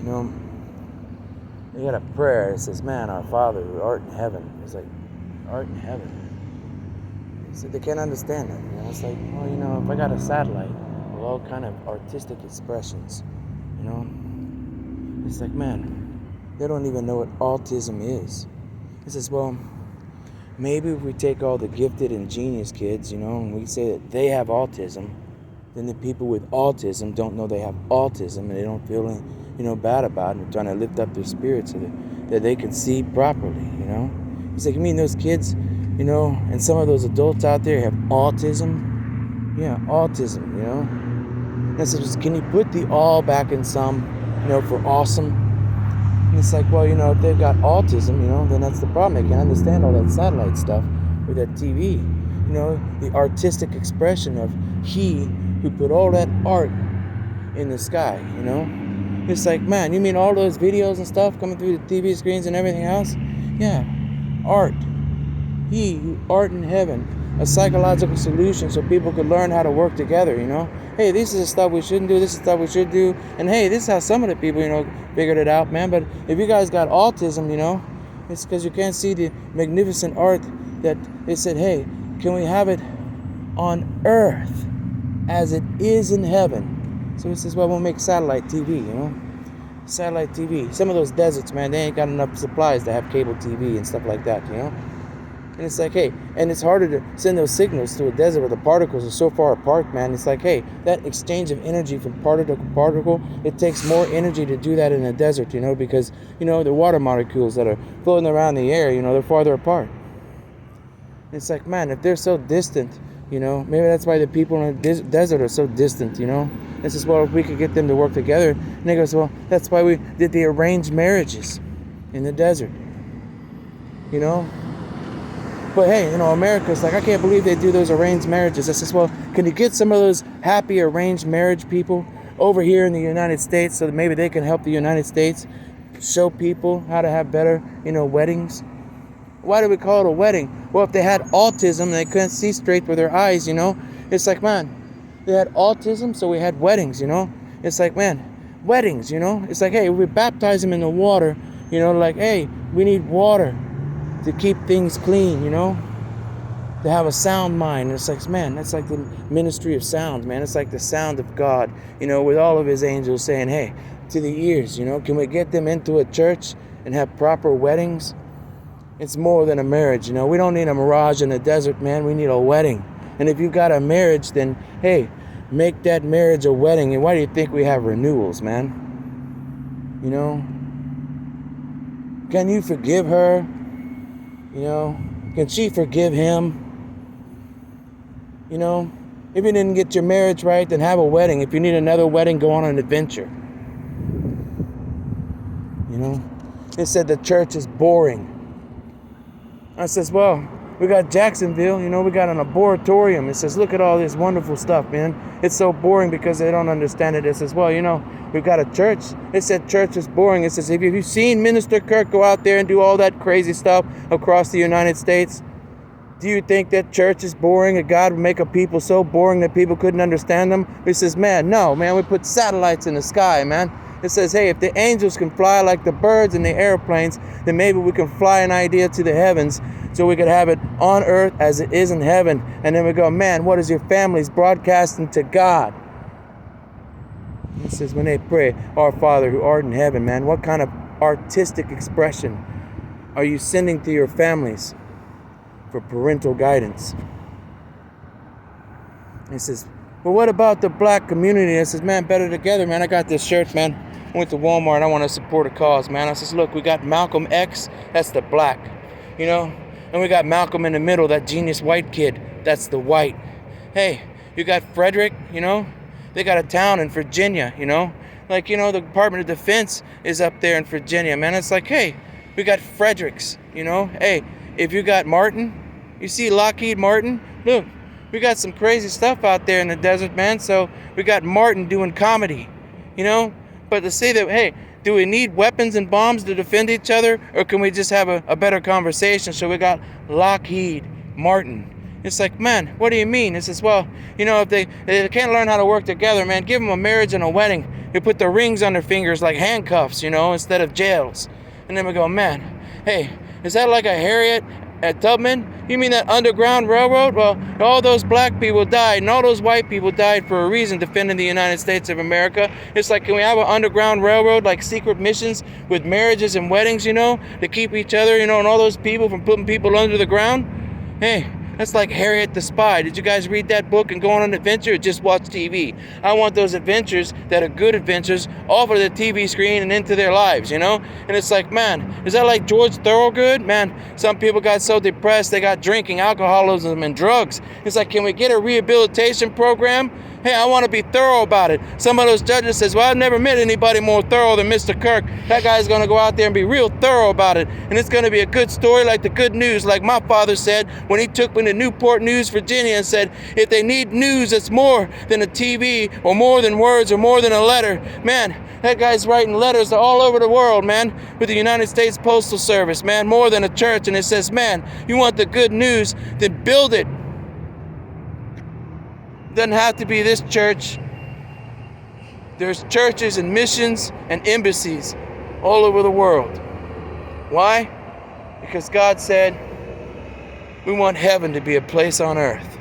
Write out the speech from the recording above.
know, you got a prayer. It says, man, our Father who art in heaven. It's like, art in heaven. So they can't understand that. It's like, well, if I got a satellite with all kind of artistic expressions, it's like, man, they don't even know what autism is. It says, well, maybe if we take all the gifted and genius kids, and we say that they have autism, then the people with autism don't know they have autism, and they don't feel, bad about it. We're trying to lift up their spirits so that they can see properly, It's like, you mean those kids, and some of those adults out there have autism? Yeah, autism, And it says, can you put the all back in some, for awesome? And it's like, well, if they've got autism, then that's the problem. They can't understand all that satellite stuff or that TV. The artistic expression of he who put all that art in the sky, It's like, man, you mean all those videos and stuff coming through the TV screens and everything else? Yeah, art. He who art in heaven, a psychological solution so people could learn how to work together, Hey, this is the stuff we shouldn't do, this is the stuff we should do. And hey, this is how some of the people, figured it out, man. But if you guys got autism, it's because you can't see the magnificent art that they said, hey, can we have it on earth as it is in heaven? So it says, well, we'll make satellite TV, Satellite TV. Some of those deserts, man, they ain't got enough supplies to have cable TV and stuff like that, And it's like, hey, and it's harder to send those signals to a desert where the particles are so far apart, man. It's like, hey, that exchange of energy from particle to particle, it takes more energy to do that in a desert, because, the water molecules that are floating around the air, they're farther apart. It's like, man, if they're so distant, maybe that's why the people in the desert are so distant, It's just, well, if we could get them to work together. And he goes, well, that's why we did the arranged marriages in the desert, But hey, America's like, I can't believe they do those arranged marriages. I says, well, can you get some of those happy arranged marriage people over here in the United States so that maybe they can help the United States show people how to have better, weddings? Why do we call it a wedding? Well, if they had autism and they couldn't see straight with their eyes, it's like, man, they had autism, so we had weddings, It's like, man, weddings, It's like, hey, we baptize them in the water, like, hey, we need water to keep things clean, to have a sound mind. And it's like, man, that's like the ministry of sound, man. It's like the sound of God, with all of his angels saying, hey, to the ears, can we get them into a church and have proper weddings? It's more than a marriage, We don't need a mirage in the desert, man. We need a wedding. And if you got a marriage, then, hey, make that marriage a wedding. And why do you think we have renewals, man? Can you forgive her? Can she forgive him? If you didn't get your marriage right, then have a wedding. If you need another wedding, go on an adventure. It said the church is boring. I says, well, we got Jacksonville, we got an laboratorium. It says, look at all this wonderful stuff, man. It's so boring because they don't understand it. It says, well, we've got a church. It said church is boring. It says, have you seen Minister Kirk go out there and do all that crazy stuff across the United States? Do you think that church is boring? That God would make a people so boring that people couldn't understand them? He says, man, no, man, we put satellites in the sky, man. It says, hey, if the angels can fly like the birds and the airplanes, then maybe we can fly an idea to the heavens so we could have it on earth as it is in heaven. And then we go, man, what is your family's broadcasting to God? It says, when they pray, our Father who art in heaven, man, what kind of artistic expression are you sending to your families for parental guidance? And it says, well, what about the black community? I says, man, better together, man. I got this shirt, man. I went to Walmart. I want to support a cause, man. I says, look, we got Malcolm X. That's the black, And we got Malcolm in the middle, that genius white kid. That's the white. Hey, you got Frederick, They got a town in Virginia, Like, the Department of Defense is up there in Virginia, man. It's like, hey, we got Fredericks, Hey, if you got Martin, you see Lockheed Martin? Look, we got some crazy stuff out there in the desert, man. So we got Martin doing comedy, But to say that, hey, do we need weapons and bombs to defend each other? Or can we just have a better conversation? So we got Lockheed Martin. It's like, man, what do you mean? It says, well, if they can't learn how to work together, man, give them a marriage and a wedding. We put the rings on their fingers like handcuffs, instead of jails. And then we go, man, hey, is that like a Harriet at Tubman? You mean that Underground Railroad? Well, all those black people died and all those white people died for a reason, defending the United States of America. It's like, can we have an Underground Railroad, like secret missions with marriages and weddings, to keep each other, and all those people from putting people under the ground? Hey, that's like Harriet the Spy. Did you guys read that book and go on an adventure, or just watch TV? I want those adventures that are good adventures off of the TV screen and into their lives, And it's like, man, is that like George Thorogood? Man, some people got so depressed they got drinking, alcoholism, and drugs. It's like, can we get a rehabilitation program? Hey, I want to be thorough about it. Some of those judges says, well, I've never met anybody more thorough than Mr. Kirk. That guy's going to go out there and be real thorough about it. And it's going to be a good story like the good news, like my father said when he took me to Newport News, Virginia, and said, if they need news that's more than a TV or more than words or more than a letter, man, that guy's writing letters all over the world, man, with the United States Postal Service, man, more than a church. And it says, man, you want the good news, then build it. Doesn't have to be this church. There's churches and missions and embassies all over the world. Why? Because God said we want heaven to be a place on earth.